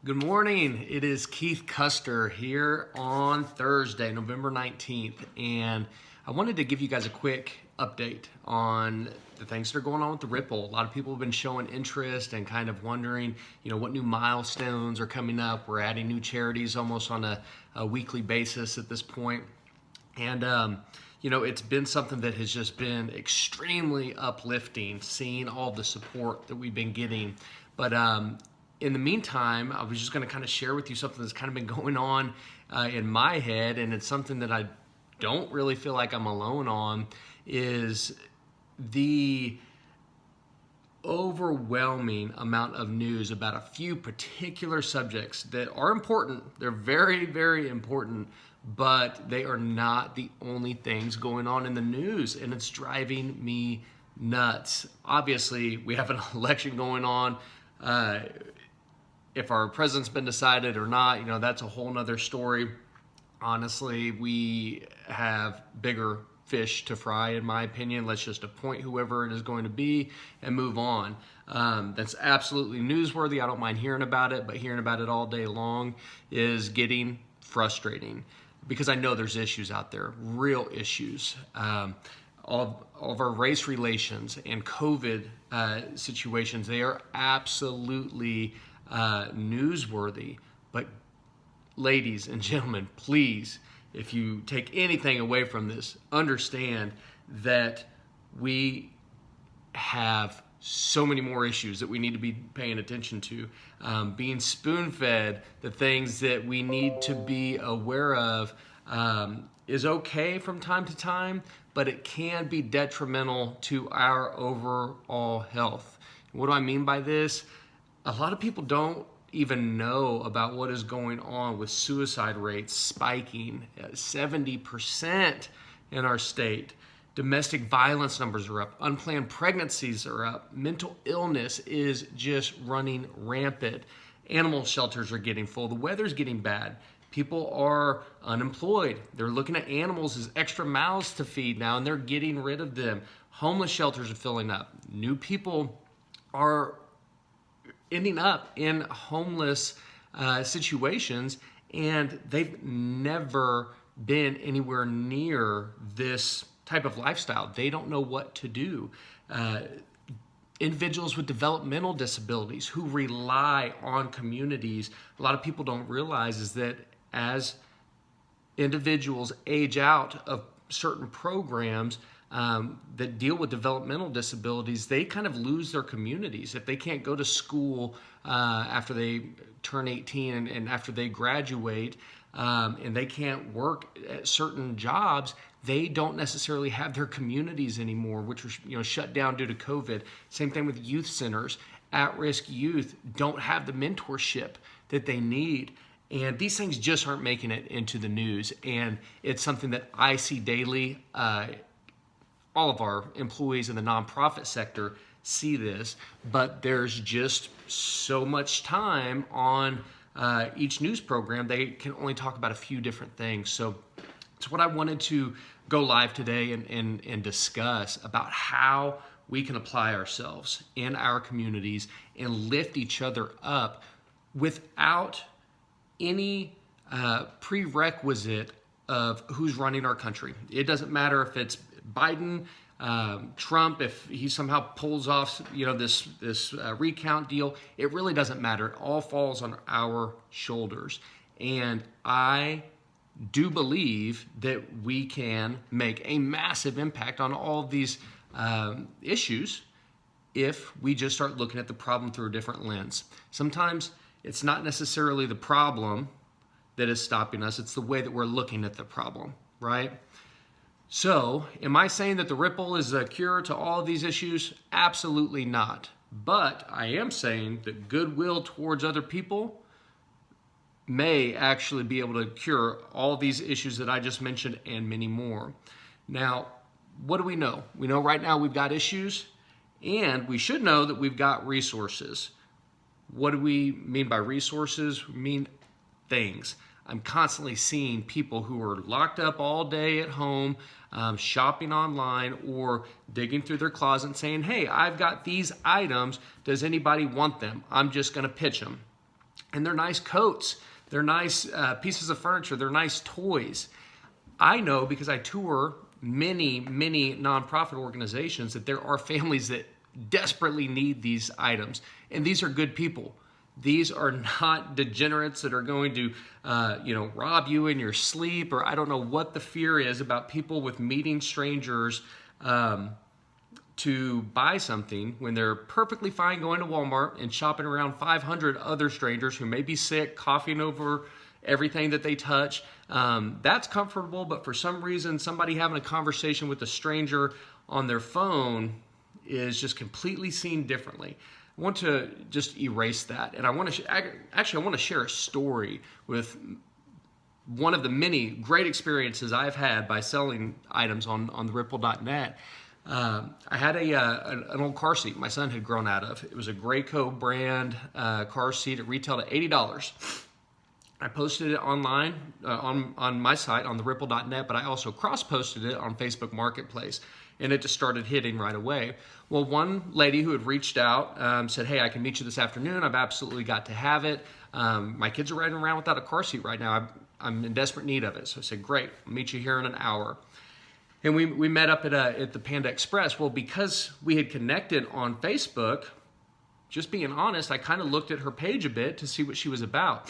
Good morning. It is Keith Custer here on Thursday, November 19th, and I wanted to give you guys a quick update on the things that are going on with the Ripple. A lot of people have been showing interest and kind of wondering, what new milestones are coming up. We're adding new charities almost on a weekly basis at this point. And, it's been something that has just been extremely uplifting, seeing all the support that we've been getting. But in the meantime, I was just going to kind of share with you something that's kind of been going on in my head, and it's something that I don't really feel like I'm alone on, is the overwhelming amount of news about a few particular subjects that are important. They're very, very important, but they are not the only things going on in the news, and it's driving me nuts. Obviously, we have an election going on. If our president's been decided or not, that's a whole nother story. Honestly, we have bigger fish to fry, in my opinion. Let's just appoint whoever it is going to be and move on. That's absolutely newsworthy. I don't mind hearing about it, but hearing about it all day long is getting frustrating because I know there's issues out there, real issues. All of our race relations and COVID situations, they are absolutely newsworthy. But ladies and gentlemen, please, if you take anything away from this, understand that we have so many more issues that we need to be paying attention to. Being spoon-fed the things that we need to be aware of is okay from time to time, but it can be detrimental to our overall health. What do I mean by this? A lot of people don't even know about what is going on with suicide rates spiking at 70% in our state. Domestic violence numbers are up. Unplanned pregnancies are up. Mental illness is just running rampant. Animal shelters are getting full. The weather's getting bad. People are unemployed. They're looking at animals as extra mouths to feed now, and they're getting rid of them. Homeless shelters are filling up. New people are ending up in homeless situations, and they've never been anywhere near this type of lifestyle. They don't know what to do. Individuals with developmental disabilities who rely on communities, a lot of people don't realize is that as individuals age out of certain programs that deal with developmental disabilities, they kind of lose their communities. If they can't go to school after they turn 18 and after they graduate, and they can't work at certain jobs, they don't necessarily have their communities anymore, which are shut down due to COVID. Same thing with youth centers. At-risk youth don't have the mentorship that they need. And these things just aren't making it into the news. And it's something that I see daily. All of our employees in the nonprofit sector see this, but there's just so much time on each news program. They can only talk about a few different things. So it's what I wanted to go live today and discuss about how we can apply ourselves in our communities and lift each other up without any prerequisite of who's running our country. It doesn't matter if it's Biden, Trump, if he somehow pulls off, this recount deal. It really doesn't matter. It all falls on our shoulders. And I do believe that we can make a massive impact on all of these issues if we just start looking at the problem through a different lens. Sometimes it's not necessarily the problem that is stopping us. It's the way that we're looking at the problem, right? So, am I saying that the Ripple is a cure to all of these issues? Absolutely not. But I am saying that goodwill towards other people may actually be able to cure all these issues that I just mentioned and many more. Now, what do we know? We know right now we've got issues, and we should know that we've got resources. What do we mean by resources? We mean things. I'm constantly seeing people who are locked up all day at home, shopping online, or digging through their closet and saying, hey, I've got these items. Does anybody want them? I'm just going to pitch them. And they're nice coats, they're nice pieces of furniture, they're nice toys. I know because I tour many nonprofit organizations that there are families that desperately need these items. And these are good people. These are not degenerates that are going to, rob you in your sleep, or I don't know what the fear is about people with meeting strangers to buy something when they're perfectly fine going to Walmart and shopping around 500 other strangers who may be sick, coughing over everything that they touch. That's comfortable, but for some reason, somebody having a conversation with a stranger on their phone is just completely seen differently. I want to just erase that. And I want to, I want to share a story with one of the many great experiences I've had by selling items on theripple.net. I had an old car seat my son had grown out of. It was a Graco brand car seat. It retailed at $80. I posted it online on my site on theripple.net, but I also cross-posted it on Facebook Marketplace, and it just started hitting right away. Well, one lady who had reached out said, "Hey, I can meet you this afternoon. I've absolutely got to have it. My kids are riding around without a car seat right now. I'm in desperate need of it." So I said, "Great, I'll meet you here in an hour." And we met up at the Panda Express. Well, because we had connected on Facebook, just being honest, I kind of looked at her page a bit to see what she was about.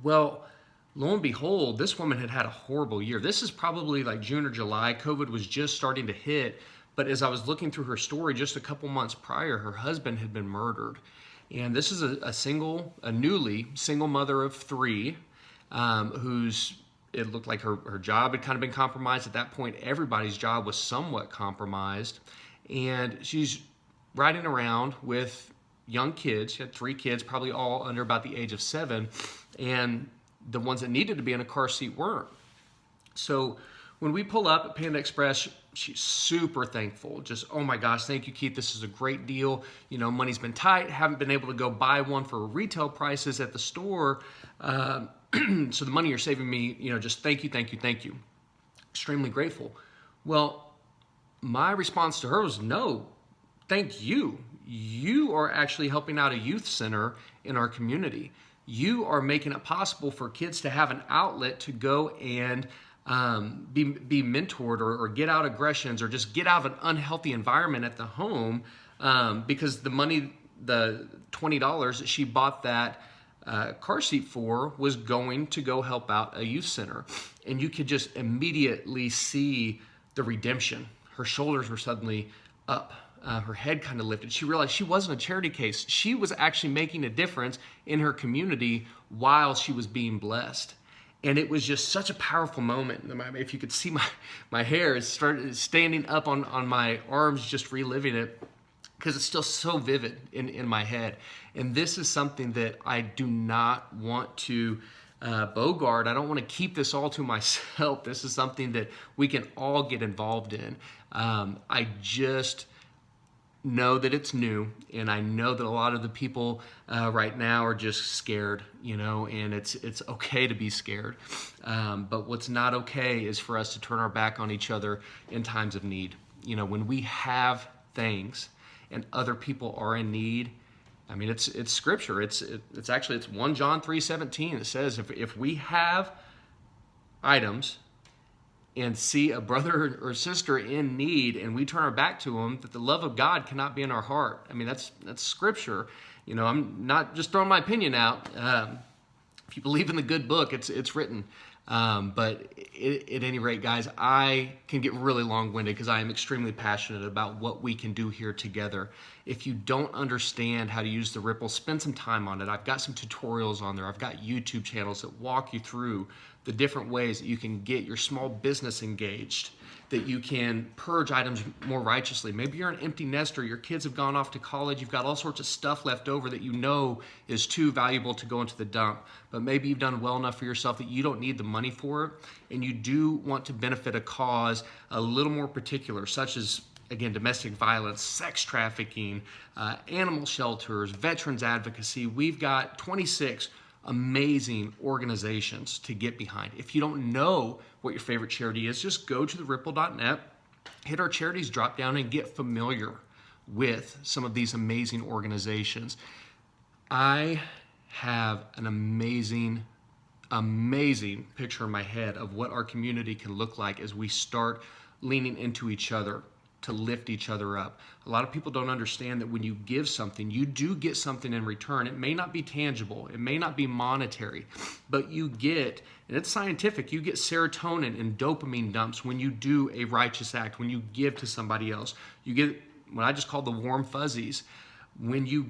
Well, lo and behold, this woman had had a horrible year. This is probably like June or July. COVID was just starting to hit. But as I was looking through her story, just a couple months prior, her husband had been murdered. And this is a newly single mother of three, who's, it looked like her job had kind of been compromised. At that point, everybody's job was somewhat compromised. And she's riding around with young kids. She had 3 kids, probably all under about the age of 7. And the ones that needed to be in a car seat weren't. So when we pull up at Panda Express, she's super thankful. Just, "Oh my gosh, thank you, Keith. This is a great deal. You know, money's been tight. Haven't been able to go buy one for retail prices at the store. So the money you're saving me, just thank you, thank you, thank you." Extremely grateful. Well, my response to her was, "No, thank you. You are actually helping out a youth center in our community. You are making it possible for kids to have an outlet to go and be mentored or get out aggressions or just get out of an unhealthy environment at the home, because the money, the $20 that she bought that car seat for was going to go help out a youth center." And you could just immediately see the redemption. Her shoulders were suddenly up. Her head kind of lifted. She realized she wasn't a charity case. She was actually making a difference in her community while she was being blessed. And it was just such a powerful moment. If you could see my hair, it started standing up on my arms, just reliving it, because it's still so vivid in my head. And this is something that I do not want to bogart. I don't want to keep this all to myself. This is something that we can all get involved in. I just know that it's new, and I know that a lot of the people right now are just scared, and it's okay to be scared. But what's not okay is for us to turn our back on each other in times of need. When we have things and other people are in need, I mean, it's scripture. It's 1 John 3:17. It says if we have items and see a brother or sister in need and we turn our back to them, that the love of God cannot be in our heart. I mean, that's scripture. I'm not just throwing my opinion out. If you believe in the good book, it's written. But at any rate, guys, I can get really long-winded because I am extremely passionate about what we can do here together. If you don't understand how to use the Ripple, spend some time on it. I've got some tutorials on there. I've got YouTube channels that walk you through the different ways that you can get your small business engaged, that you can purge items more righteously. Maybe you're an empty nester, your kids have gone off to college, you've got all sorts of stuff left over that is too valuable to go into the dump, but maybe you've done well enough for yourself that you don't need the money for it, and you do want to benefit a cause a little more particular, such as, again, domestic violence, sex trafficking, animal shelters, veterans advocacy. We've got 26 amazing organizations to get behind. If you don't know what your favorite charity is, just go to theripple.net, hit our charities drop down, and get familiar with some of these amazing organizations. I have an amazing picture in my head of what our community can look like as we start leaning into each other to lift each other up. A lot of people don't understand that when you give something, you do get something in return. It may not be tangible, it may not be monetary, but you get, and it's scientific, you get serotonin and dopamine dumps when you do a righteous act, when you give to somebody else. You get what I just call the warm fuzzies. When you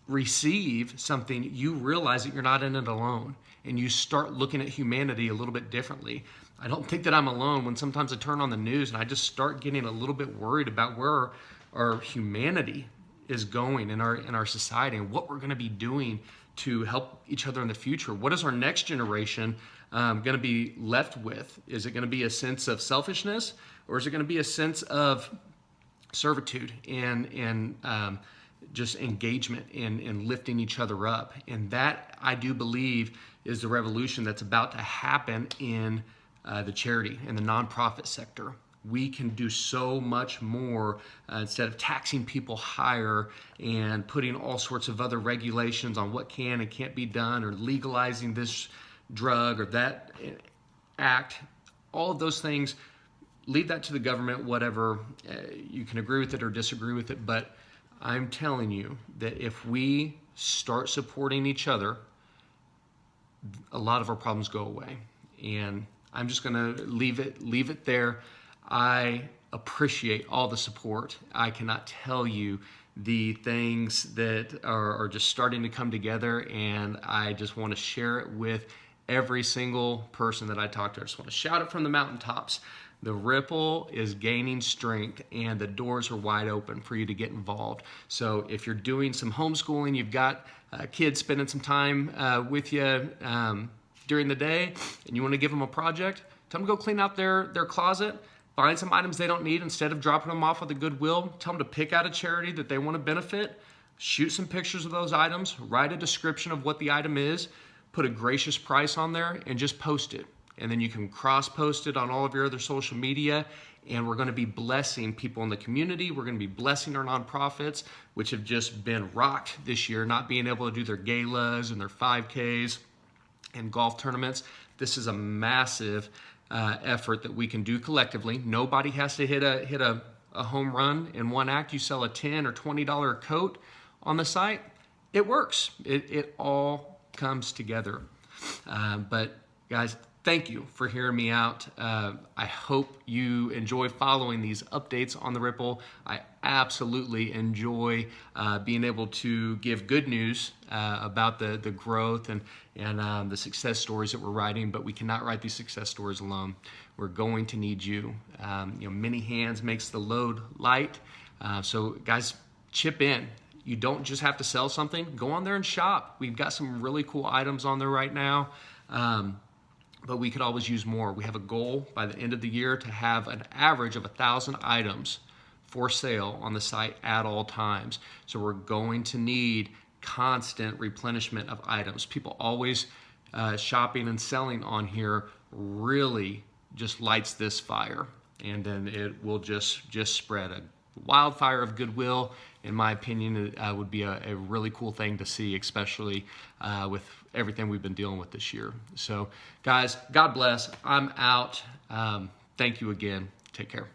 receive something, you realize that you're not in it alone, and you start looking at humanity a little bit differently. I don't think that I'm alone when sometimes I turn on the news and I just start getting a little bit worried about where our humanity is going in our society and what we're going to be doing to help each other in the future. What is our next generation going to be left with? Is it going to be a sense of selfishness, or is it going to be a sense of servitude and just engagement and lifting each other up? And that, I do believe, is the revolution that's about to happen in the charity and the nonprofit sector. We can do so much more instead of taxing people higher and putting all sorts of other regulations on what can and can't be done, or legalizing this drug or that act. All of those things, leave that to the government, whatever. You can agree with it or disagree with it, but I'm telling you that if we start supporting each other, a lot of our problems go away. And I'm just going to leave it there. I appreciate all the support. I cannot tell you the things that are just starting to come together, and I just want to share it with every single person that I talk to. I just want to shout it from the mountaintops. The Ripple is gaining strength, and the doors are wide open for you to get involved. So if you're doing some homeschooling, you've got kids spending some time with you during the day, and you want to give them a project, tell them to go clean out their closet, find some items they don't need. Instead of dropping them off with a Goodwill, tell them to pick out a charity that they want to benefit, shoot some pictures of those items, write a description of what the item is, put a gracious price on there, and just post it. And then you can cross-post it on all of your other social media, and we're going to be blessing people in the community. We're going to be blessing our nonprofits, which have just been rocked this year, not being able to do their galas and their 5Ks and golf tournaments. This is a massive effort that we can do collectively. Nobody has to hit a home run in one act. You sell a $10 or $20 coat on the site, it works. It all comes together. But guys, thank you for hearing me out. I hope you enjoy following these updates on the Ripple. I absolutely enjoy being able to give good news about the growth and the success stories that we're writing, but we cannot write these success stories alone. We're going to need you. Many hands makes the load light. So guys, chip in. You don't just have to sell something. Go on there and shop. We've got some really cool items on there right now. But we could always use more. We have a goal by the end of the year to have an average of 1,000 items for sale on the site at all times. So we're going to need constant replenishment of items. People always shopping and selling on here really just lights this fire, and then it will just spread. A wildfire of goodwill, in my opinion, would be a really cool thing to see, especially with everything we've been dealing with this year. So guys, God bless. I'm out. Thank you again. Take care.